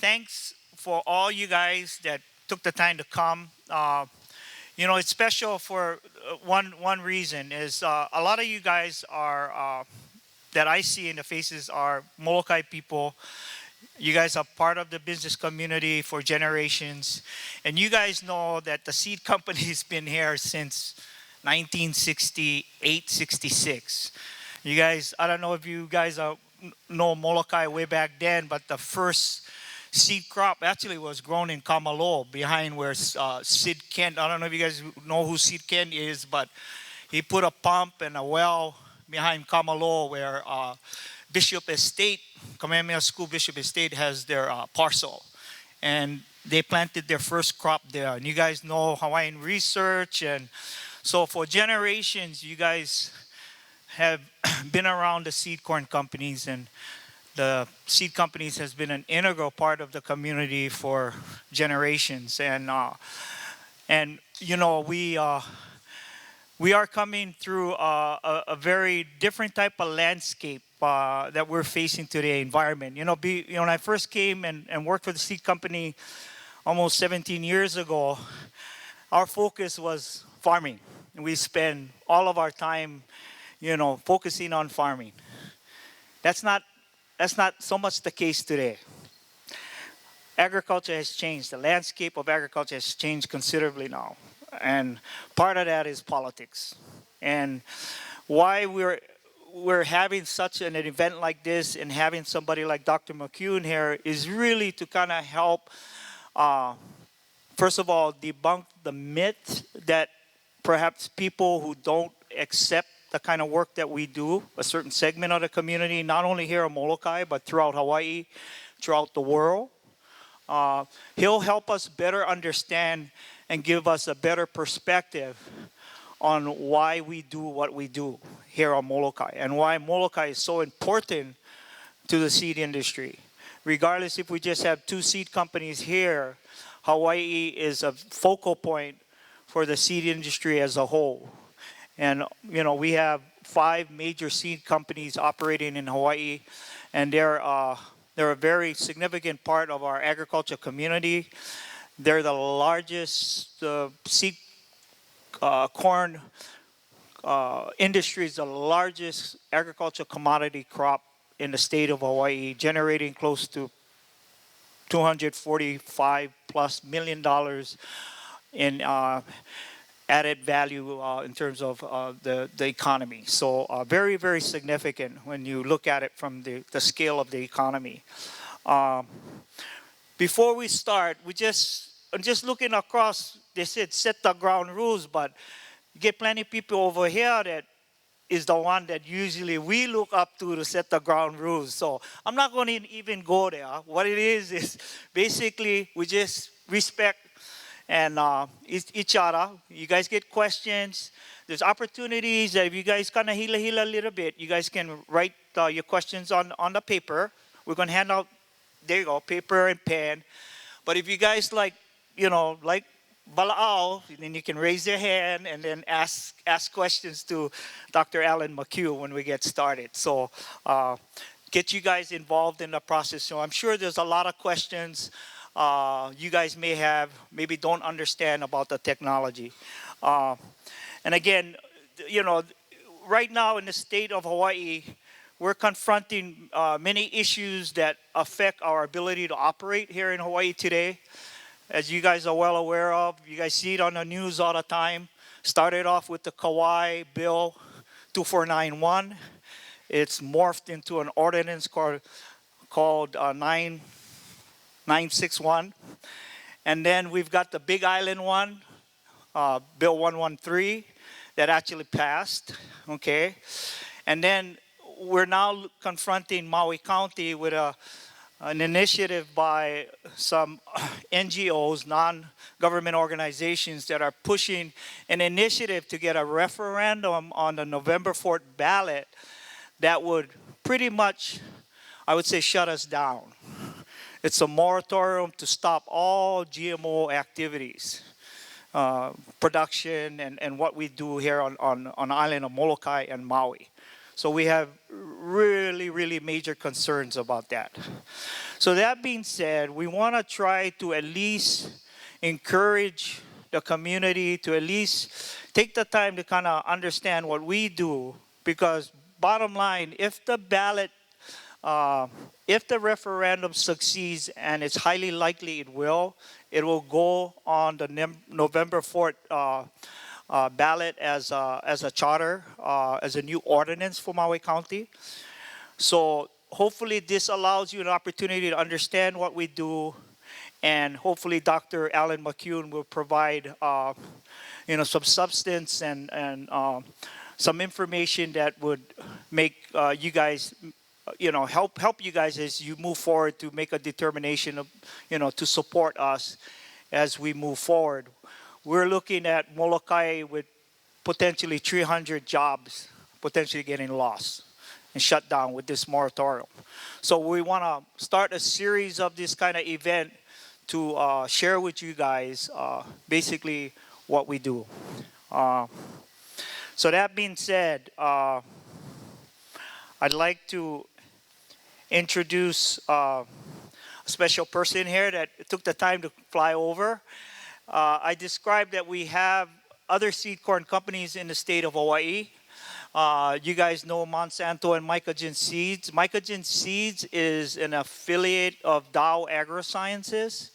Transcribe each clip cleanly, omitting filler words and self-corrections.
thanks for all you guys that took the time to come. It's special for one reason is a lot of you guys are that I see in the faces are Molokai people. You guys are part of the business community for generations, and you guys know that the seed company has been here since 1968, 66. You guys, I don't know if you guys know Molokai way back then, but the first seed crop actually was grown in Kamalo behind where Sid Kent, I don't know if you guys know who Sid Kent is, but he put a pump and a well behind Kamalo where Bishop Estate, Kamehameha School Bishop Estate has their parcel. And they planted their first crop there. And you guys know Hawaiian Research. And so for generations, you guys have been around the seed corn companies, and the seed companies has been an integral part of the community for generations. And we are coming through a very different type of landscape that we're facing today, environment. When I first came and worked for the seed company almost 17 years ago, our focus was farming. And we spend all of our time, focusing on farming. That's not so much the case today. Agriculture has changed. The landscape of agriculture has changed considerably now. And part of that is politics. And why we're having such an event like this and having somebody like Dr. McHughen here is really to kind of help, first of all, debunk the myth that perhaps people who don't accept the kind of work that we do, a certain segment of the community, not only here in Molokai, but throughout Hawaii, throughout the world. He'll help us better understand and give us a better perspective on why we do what we do here on Molokai and why Molokai is so important to the seed industry. Regardless if we just have two seed companies here, Hawaii is a focal point for the seed industry as a whole. And, we have 5 major seed companies operating in Hawaii, and they're a very significant part of our agriculture community. They're the largest seed corn industry, is the largest agricultural commodity crop in the state of Hawaii, generating close to $245+ million in added value in terms of the economy. So very, very significant when you look at it from the scale of the economy. Before we start, I'm just looking across, they said set the ground rules, but you get plenty of people over here that is the one that usually we look up to set the ground rules. So I'm not going to even go there. What it is basically we just respect and each other. You guys get questions. There's opportunities that if you guys kind of hila a little bit, you guys can write your questions on the paper. We're going to hand out, there you go, paper and pen. But if you guys like Bala'au, then you can raise your hand and then ask questions to Dr. Alan McHugh when we get started. So get you guys involved in the process. So I'm sure there's a lot of questions you guys may have, maybe don't understand about the technology. And again, right now in the state of Hawaii, we're confronting many issues that affect our ability to operate here in Hawaii today. As you guys are well aware of, you guys see it on the news all the time. Started off with the Kauai Bill 2491. It's morphed into an ordinance called 961. And then we've got the Big Island one, Bill 113, that actually passed, okay? And then we're now confronting Maui County with an initiative by some NGOs, non-government organizations that are pushing an initiative to get a referendum on the November 4th ballot that would pretty much, I would say, shut us down. It's a moratorium to stop all GMO activities, production and what we do here on the island of Molokai and Maui. So we have really, really major concerns about that. So that being said, we want to try to at least encourage the community to at least take the time to kind of understand what we do, because bottom line, uh, if the referendum succeeds, and it's highly likely it will go on the November 4th ballot as a charter, as a new ordinance for Maui County. So hopefully this allows you an opportunity to understand what we do, and hopefully Dr. Alan McHughen will provide some substance and some information that would make you guys help you guys as you move forward to make a determination of to support us as we move forward. We're looking at Molokai with potentially 300 jobs potentially getting lost and shut down with this moratorium. So we want to start a series of this kind of event to share with you guys basically what we do. So that being said, I'd like to introduce a special person here that took the time to fly over. I described that we have other seed corn companies in the state of Hawaii. You guys know Monsanto and McHughen Seeds. McHughen Seeds is an affiliate of Dow AgroSciences.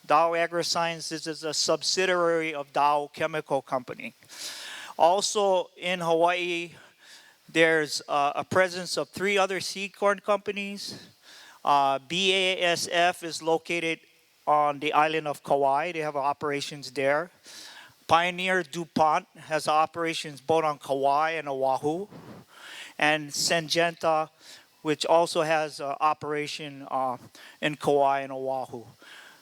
Dow AgroSciences is a subsidiary of Dow Chemical Company. Also in Hawaii, there's a presence of 3 other seed corn companies. BASF is located on the island of Kauai. They have operations there. Pioneer DuPont has operations both on Kauai and Oahu. And Syngenta, which also has operation in Kauai and Oahu.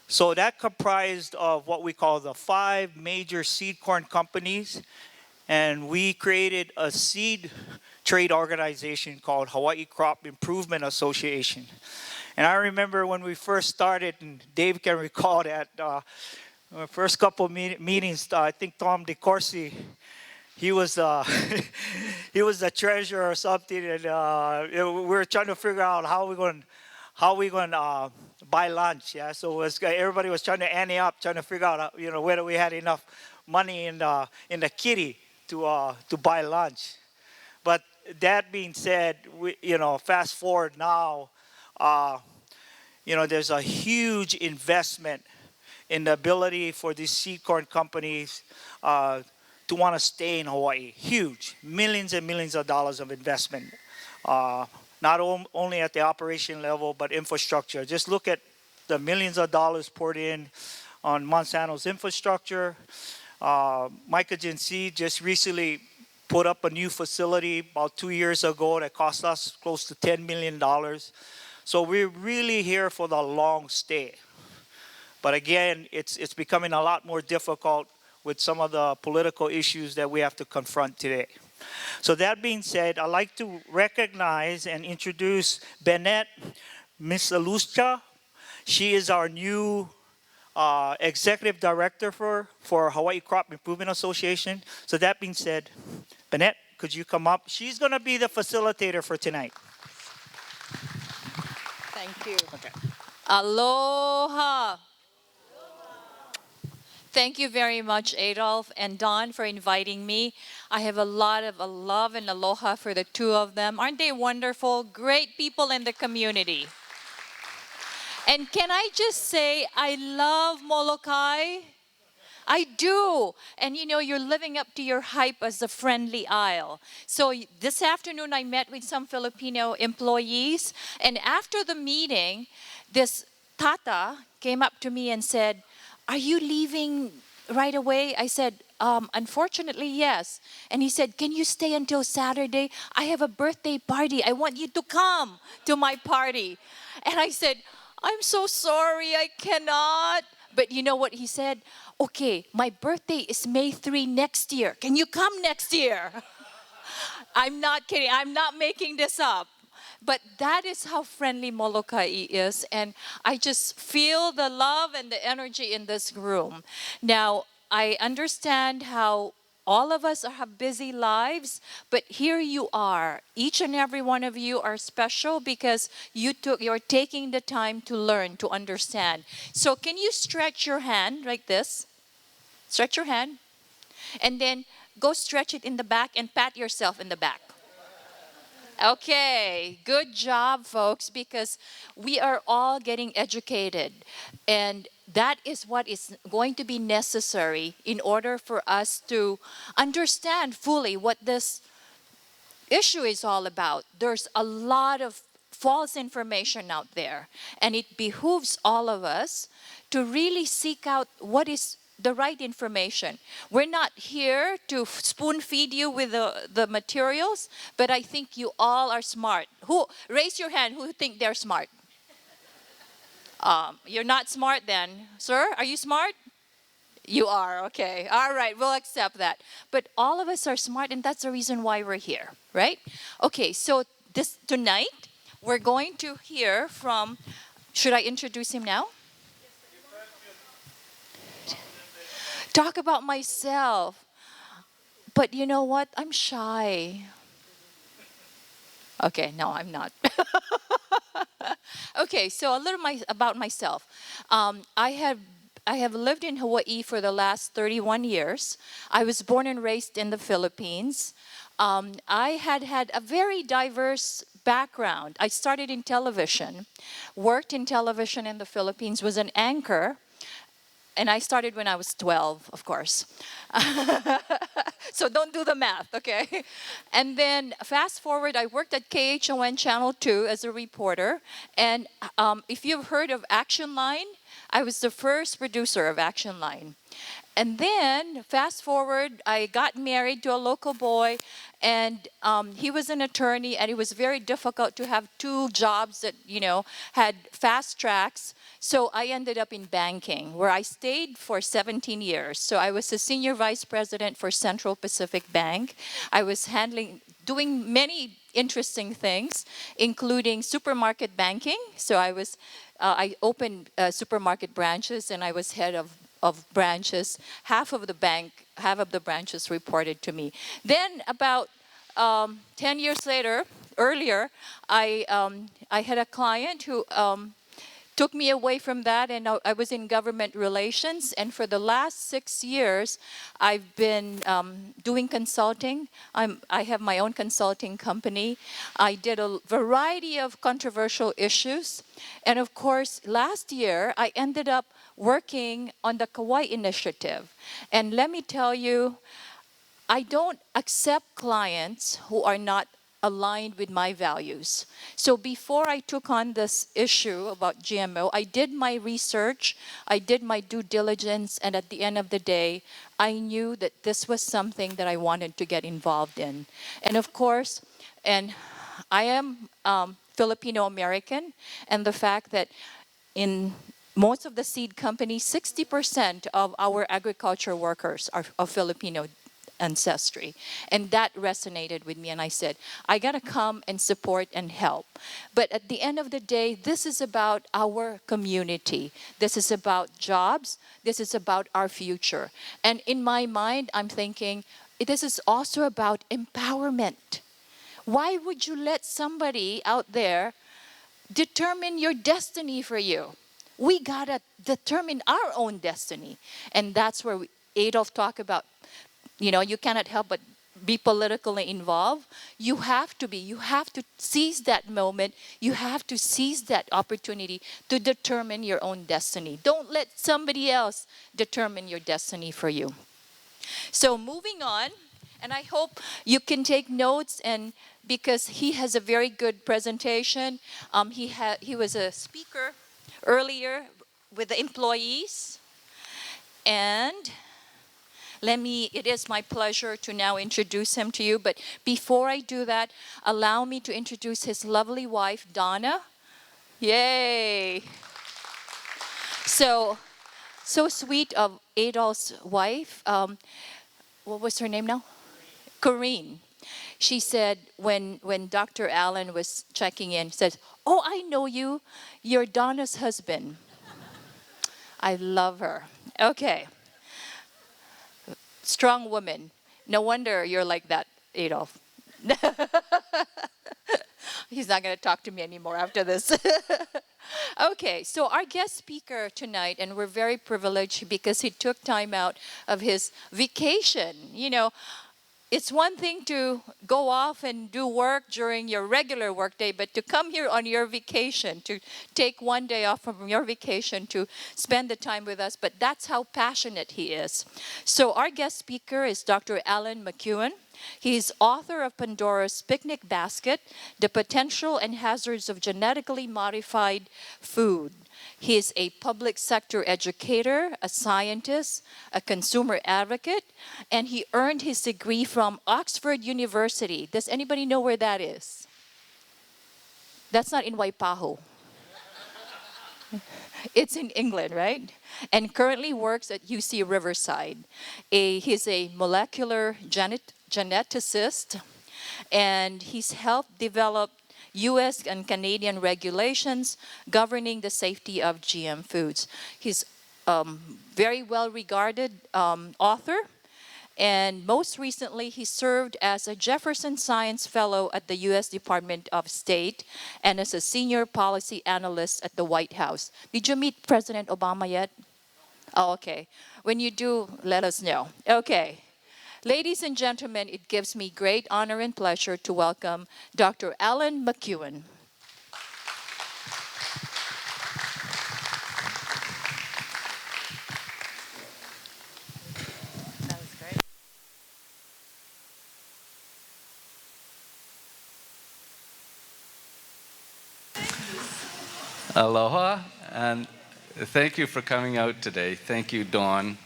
So that comprised of what we call the 5 major seed corn companies. And we created a seed trade organization called Hawaii Crop Improvement Association. And I remember when we first started, and Dave can recall that our first couple meetings, I think Tom DeCourcy, he was he was the treasurer or something, and we were trying to figure out how we going to buy lunch. Yeah, so everybody was trying to ante up, trying to figure out whether we had enough money in the kitty to buy lunch. But that being said, fast forward now, there's a huge investment in the ability for these seed corn companies to want to stay in Hawaii. Huge, millions and millions of dollars of investment, not only at the operation level, but infrastructure. Just look at the millions of dollars poured in on Monsanto's infrastructure. McHughen Seed just recently put up a new facility about 2 years ago that cost us close to $10 million. So we're really here for the long stay. But again, it's becoming a lot more difficult with some of the political issues that we have to confront today. So that being said, I'd like to recognize and introduce Bennett Misaluscha. She is our new executive director for Hawaii Crop Improvement Association. So that being said, Bennett, could you come up? She's going to be the facilitator for tonight. Thank you. Okay. Aloha. Thank you very much, Adolf and Don, for inviting me. I have a lot of love and aloha for the 2 of them. Aren't they wonderful? Great people in the community. And can I just say, I love Molokai. I do. And you're living up to your hype as the friendly isle. So this afternoon I met with some Filipino employees, and after the meeting, this tata came up to me and said, "Are you leaving right away?" I said, "Unfortunately, yes." And he said, "Can you stay until Saturday? I have a birthday party. I want you to come to my party." And I said, "I'm so sorry, I cannot." But you know what he said? "Okay, my birthday is May 3 next year. Can you come next year?" I'm not kidding. I'm not making this up. But that is how friendly Molokai is. And I just feel the love and the energy in this room. Now, I understand how all of us have busy lives, but here you are. Each and every one of you are special because you're taking the time to learn, to understand. So can you stretch your hand like this? Stretch your hand. And then go stretch it in the back and pat yourself in the back. Okay, good job, folks, because we are all getting educated. And that is what is going to be necessary in order for us to understand fully what this issue is all about. There's a lot of false information out there, and it behooves all of us to really seek out what is the right information. We're not here to spoon feed you with the materials, but I think you all are smart. Who raise your hand who think they're smart? You're not smart then. Sir, are you smart? You are, okay. All right, we'll accept that. But all of us are smart, and that's the reason why we're here, right? Okay, so tonight, we're going to hear from, should I introduce him now? Talk about myself. But you know what? I'm shy. Okay, no, I'm not. Okay, so a little about myself. I have lived in Hawaii for the last 31 years. I was born and raised in the Philippines. I had a very diverse background. I started in television, worked in television in the Philippines, was an anchor, and I started when I was 12, of course. So don't do the math, okay? And then fast forward, I worked at KHON Channel 2 as a reporter. And if you've heard of Action Line, I was the first producer of Action Line. And then fast forward, I got married to a local boy, and he was an attorney, and it was very difficult to have two jobs that, had fast tracks. So I ended up in banking, where I stayed for 17 years. So I was the senior vice president for Central Pacific Bank. I was doing many interesting things, including supermarket banking. So I opened supermarket branches, and I was head of branches. Half of the branches reported to me. Then about 10 years earlier, I had a client who took me away from that, and I was in government relations. And for the last 6 years, I've been doing consulting. I have my own consulting company. I did a variety of controversial issues. And of course, last year, I ended up working on the Kauai Initiative. And let me tell you, I don't accept clients who are not aligned with my values. So before I took on this issue about GMO, I did my research, I did my due diligence, and at the end of the day, I knew that this was something that I wanted to get involved in. And of course, I am Filipino American, and the fact that in most of the seed companies, 60% of our agriculture workers are of Filipino ancestry. And that resonated with me, and I said, I gotta come and support and help. But at the end of the day, this is about our community. This is about jobs. This is about our future. And in my mind, I'm thinking, this is also about empowerment. Why would you let somebody out there determine your destiny for you? We gotta determine our own destiny. And that's where Adolf talked about, you cannot help but be politically involved. You have to seize that moment. You have to seize that opportunity to determine your own destiny. Don't let somebody else determine your destiny for you. So moving on, and I hope you can take notes, and because he has a very good presentation. He was a speaker earlier with the employees, and it is my pleasure to now introduce him to you. But before I do that, allow me to introduce his lovely wife, Donna. Yay! So sweet of Adolf's wife. What was her name now? Corinne. She said when Dr. Allen was checking in, says, "Oh, I know you. You're Donna's husband." I love her. Okay. Strong woman. No wonder you're like that, Adolf. He's not going to talk to me anymore after this. Okay, so our guest speaker tonight, and we're very privileged because he took time out of his vacation. You know, it's one thing to go off and do work during your regular workday, but to come here on your vacation, to take one day off from your vacation to spend the time with us, but that's how passionate he is. So our guest speaker is Dr. Alan McHughen. He's author of Pandora's Picnic Basket, The Potential and Hazards of Genetically Modified Food. He is a public sector educator, a scientist, a consumer advocate, and he earned his degree from Oxford University. Does anybody know where that is? That's not in Waipahu. It's in England, right? And currently works at UC Riverside. He's a molecular geneticist, and he's helped develop US and Canadian regulations governing the safety of GM foods. He's very well regarded author, and most recently he served as a Jefferson Science Fellow at the US Department of State and as a senior policy analyst at the White House. Did you meet President Obama yet? Oh, okay. When you do, let us know. Okay. Ladies and gentlemen, it gives me great honor and pleasure to welcome Dr. Alan McHughen. That was great. Aloha, and thank you for coming out today. Thank you, Dawn.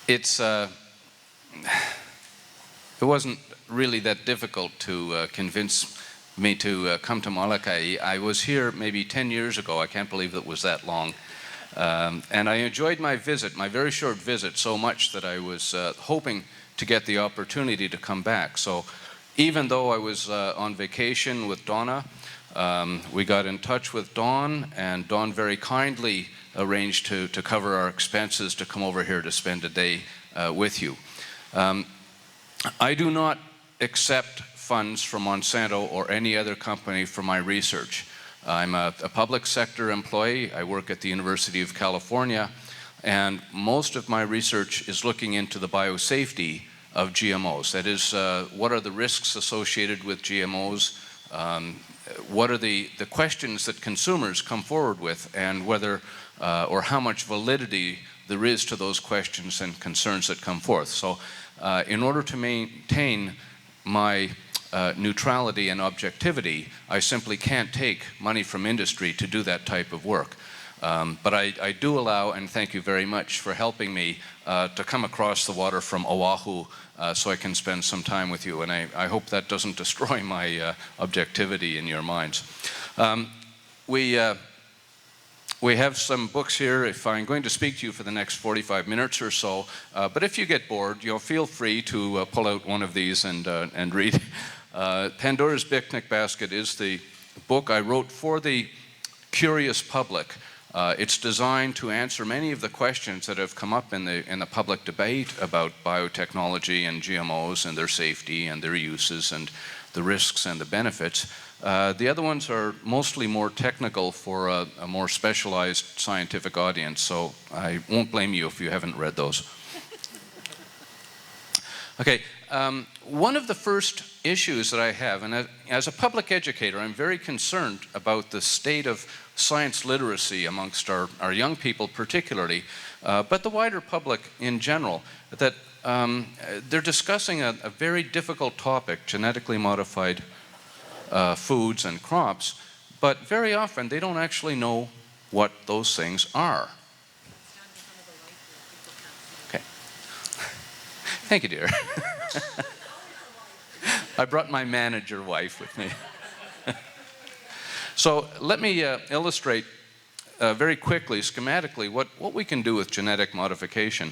It wasn't really that difficult to convince me to come to Molokai. I was here maybe 10 years ago. I can't believe it was that long. And I enjoyed my visit, my very short visit, so much that I was hoping to get the opportunity to come back. So even though I was on vacation with Donna, we got in touch with Dawn, and Dawn very kindly arranged to cover our expenses to come over here to spend a day with you. I do not accept funds from Monsanto or any other company for my research. I'm a public sector employee. I work at the University of California, and most of my research is looking into the biosafety of GMOs. That is, what are the risks associated with GMOs? What are the questions that consumers come forward with, and whether or how much validity there is to those questions and concerns that come forth. So in order to maintain my neutrality and objectivity, I simply can't take money from industry to do that type of work. But I do allow, and thank you very much for helping me, to come across the water from Oahu so I can spend some time with you. And I hope that doesn't destroy my objectivity in your minds. We have some books here. If I'm going to speak to you for the next 45 minutes or so, but if you get bored, feel free to pull out one of these and read. Pandora's Picnic Basket is the book I wrote for the curious public. It's designed to answer many of the questions that have come up in the public debate about biotechnology and GMOs and their safety and their uses and the risks and the benefits. The other ones are mostly more technical for a more specialized scientific audience, so I won't blame you if you haven't read those. Okay, one of the first issues that I have, and as a public educator, I'm very concerned about the state of science literacy amongst our young people particularly, but the wider public in general, that they're discussing a very difficult topic, genetically modified foods and crops, but very often they don't actually know what those things are. Okay. Thank you, dear. I brought my manager wife with me. So let me illustrate very quickly, schematically, what we can do with genetic modification.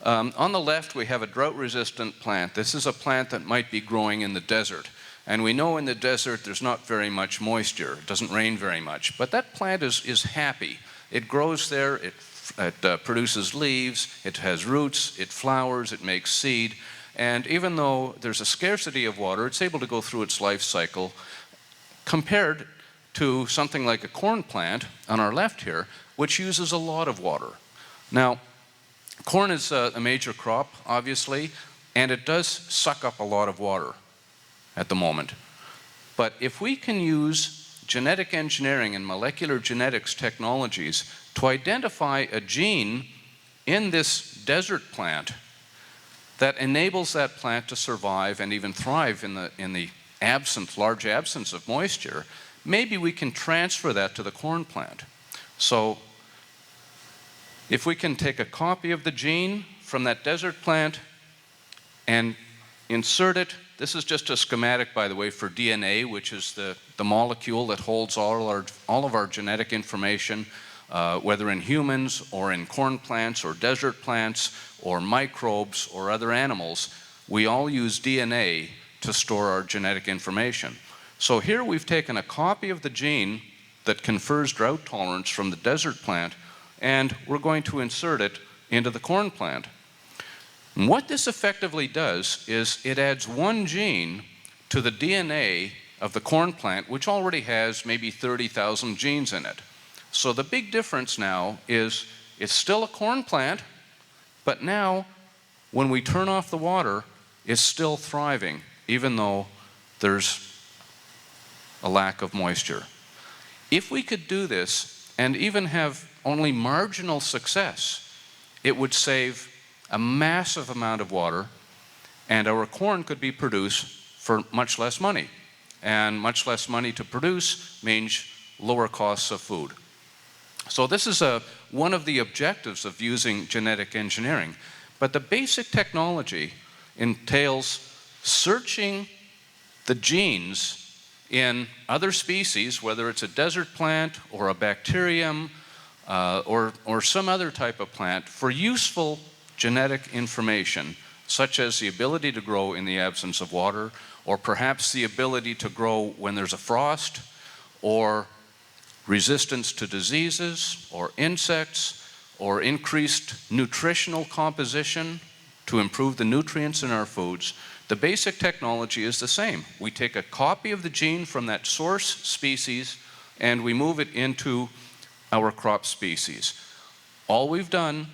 On the left, we have a drought-resistant plant. This is a plant that might be growing in the desert. And we know in the desert there's not very much moisture. It doesn't rain very much. But that plant is happy. It grows there. It produces leaves, it has roots, it flowers, it makes seed. And even though there's a scarcity of water, it's able to go through its life cycle compared to something like a corn plant on our left here, which uses a lot of water. Now, corn is a major crop, obviously, and it does suck up a lot of water at the moment. But if we can use genetic engineering and molecular genetics technologies to identify a gene in this desert plant that enables that plant to survive and even thrive in the large absence of moisture, maybe we can transfer that to the corn plant. So if we can take a copy of the gene from that desert plant and insert it, this is just a schematic, by the way, for DNA, which is the molecule that holds all of our genetic information, whether in humans or in corn plants or desert plants or microbes or other animals. We all use DNA to store our genetic information. So here we've taken a copy of the gene that confers drought tolerance from the desert plant, and we're going to insert it into the corn plant. And what this effectively does is it adds one gene to the DNA of the corn plant, which already has maybe 30,000 genes in it. So the big difference now is it's still a corn plant, but now when we turn off the water, it's still thriving, even though there's a lack of moisture. If we could do this and even have only marginal success, it would save a massive amount of water, and our corn could be produced for much less money. And much less money to produce means lower costs of food. So this is one of the objectives of using genetic engineering. But the basic technology entails searching the genes in other species, whether it's a desert plant or a bacterium or some other type of plant, for useful genetic information, such as the ability to grow in the absence of water, or perhaps the ability to grow when there's a frost, or resistance to diseases, or insects, or increased nutritional composition to improve the nutrients in our foods. The basic technology is the same. We take a copy of the gene from that source species and we move it into our crop species. All we've done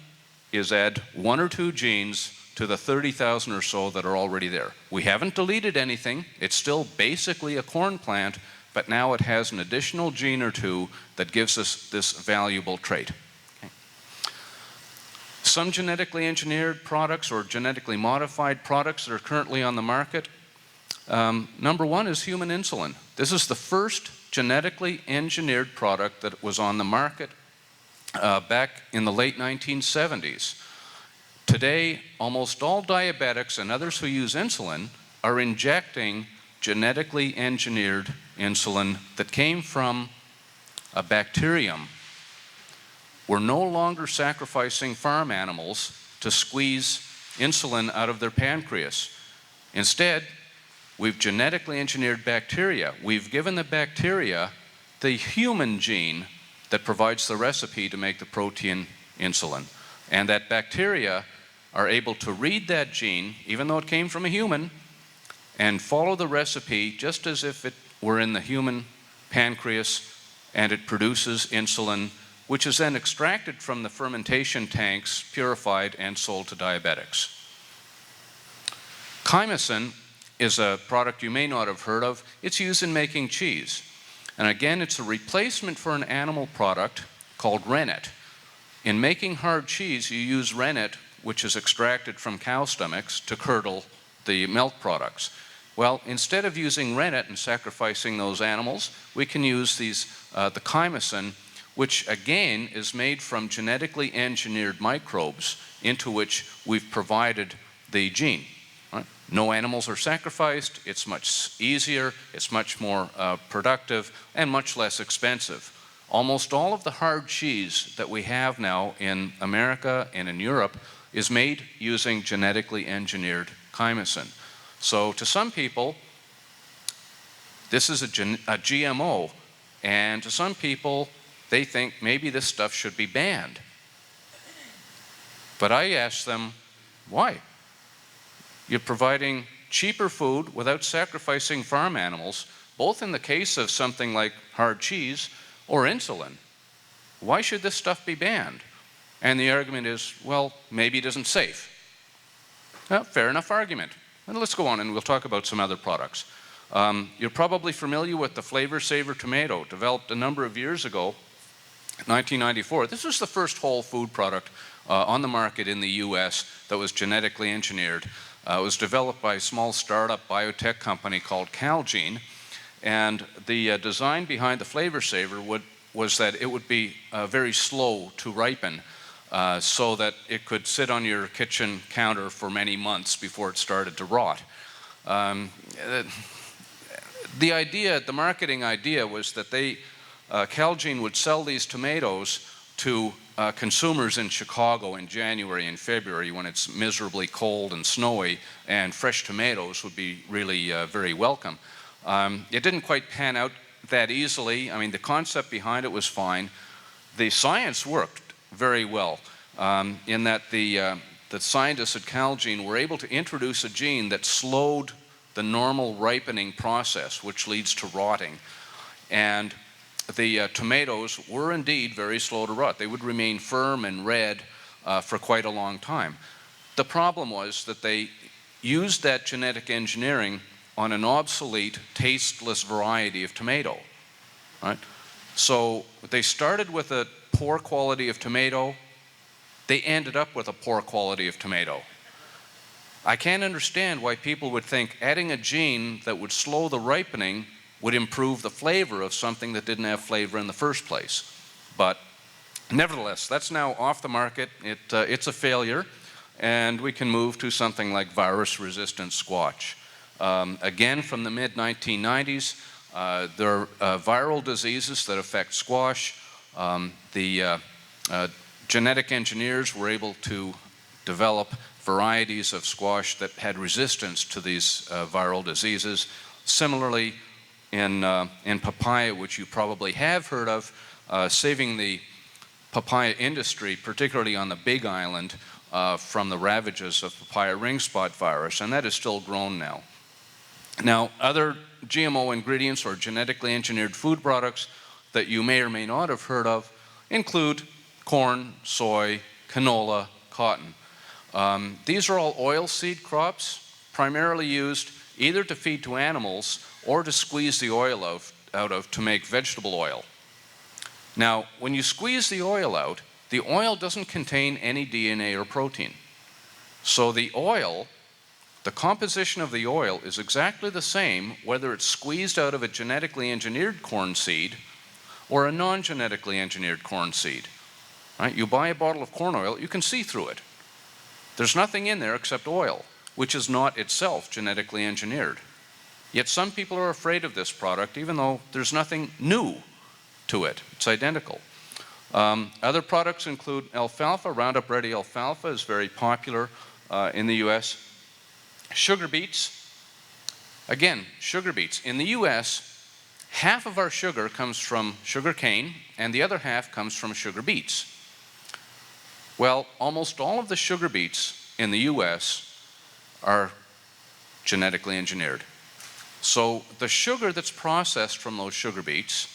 is add one or two genes to the 30,000 or so that are already there. We haven't deleted anything. It's still basically a corn plant, but now it has an additional gene or two that gives us this valuable trait. Okay. Some genetically engineered products or genetically modified products that are currently on the market. Number one is human insulin. This is the first genetically engineered product that was on the market back in the late 1970s. Today, almost all diabetics and others who use insulin are injecting genetically engineered insulin that came from a bacterium. We're no longer sacrificing farm animals to squeeze insulin out of their pancreas. Instead, we've genetically engineered bacteria. We've given the bacteria the human gene that provides the recipe to make the protein insulin. And that bacteria are able to read that gene, even though it came from a human, and follow the recipe just as if it were in the human pancreas, and it produces insulin, which is then extracted from the fermentation tanks, purified, and sold to diabetics. Chymosin is a product you may not have heard of. It's used in making cheese. And again, it's a replacement for an animal product called rennet. In making hard cheese, you use rennet, which is extracted from cow stomachs, to curdle the milk products. Well, instead of using rennet and sacrificing those animals, we can use the chymosin, which again is made from genetically engineered microbes into which we've provided the gene. Right? No animals are sacrificed. It's much easier, it's much more productive, and much less expensive. Almost all of the hard cheese that we have now in America and in Europe is made using genetically engineered chymosin. So to some people, this is a GMO, and to some people, they think maybe this stuff should be banned. But I asked them, why? You're providing cheaper food without sacrificing farm animals, both in the case of something like hard cheese or insulin. Why should this stuff be banned? And the argument is, well, maybe it isn't safe. Well, fair enough argument. And let's go on and we'll talk about some other products. You're probably familiar with the Flavor Saver tomato, developed a number of years ago, 1994. This was the first whole food product on the market in the US that was genetically engineered. It was developed by a small startup biotech company called Calgene, and the design behind the Flavor Saver was that it would be very slow to ripen, so that it could sit on your kitchen counter for many months before it started to rot. The marketing idea was that Calgene would sell these tomatoes to consumers in Chicago in January and February when it's miserably cold and snowy, and fresh tomatoes would be really very welcome. It didn't quite pan out that easily. I mean, the concept behind it was fine. The science worked very well in that the scientists at Calgene were able to introduce a gene that slowed the normal ripening process, which leads to rotting. And the tomatoes were indeed very slow to rot. They would remain firm and red for quite a long time. The problem was that they used that genetic engineering on an obsolete, tasteless variety of tomato. Right? So they started with a poor quality of tomato. They ended up with a poor quality of tomato. I can't understand why people would think adding a gene that would slow the ripening would improve the flavor of something that didn't have flavor in the first place. But nevertheless, that's now off the market. It's a failure, and we can move to something like virus-resistant squash. Again, from the mid-1990s, there are viral diseases that affect squash. Genetic engineers were able to develop varieties of squash that had resistance to these viral diseases. Similarly, in papaya, which you probably have heard of, saving the papaya industry, particularly on the Big Island, from the ravages of papaya ring spot virus, and that is still grown now. Now, other GMO ingredients or genetically engineered food products that you may or may not have heard of include corn, soy, canola, cotton. These are all oilseed crops, primarily used either to feed to animals or to squeeze the oil out of to make vegetable oil. Now, when you squeeze the oil doesn't contain any DNA or protein. So the composition of the oil is exactly the same whether it's squeezed out of a genetically engineered corn seed or a non-genetically engineered corn seed. Right? You buy a bottle of corn oil, you can see through it. There's nothing in there except oil, which is not itself genetically engineered. Yet some people are afraid of this product, even though there's nothing new to it. It's identical. Other products include alfalfa. Roundup Ready alfalfa is very popular in the US. Sugar beets. Again, sugar beets. In the US, half of our sugar comes from sugar cane, and the other half comes from sugar beets. Well, almost all of the sugar beets in the US are genetically engineered. So the sugar that's processed from those sugar beets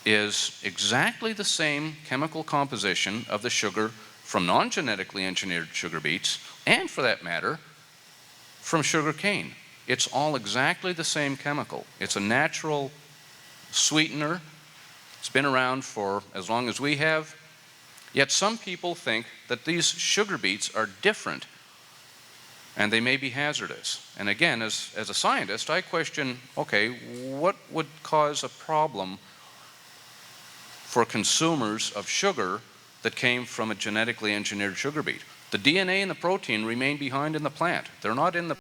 is exactly the same chemical composition of the sugar from non-genetically engineered sugar beets, and for that matter, from sugar cane. It's all exactly the same chemical. It's a natural sweetener. It's been around for as long as we have. Yet some people think that these sugar beets are different and they may be hazardous. And again, as a scientist, I question, okay, what would cause a problem for consumers of sugar that came from a genetically engineered sugar beet? The DNA and the protein remain behind in the plant. They're not in the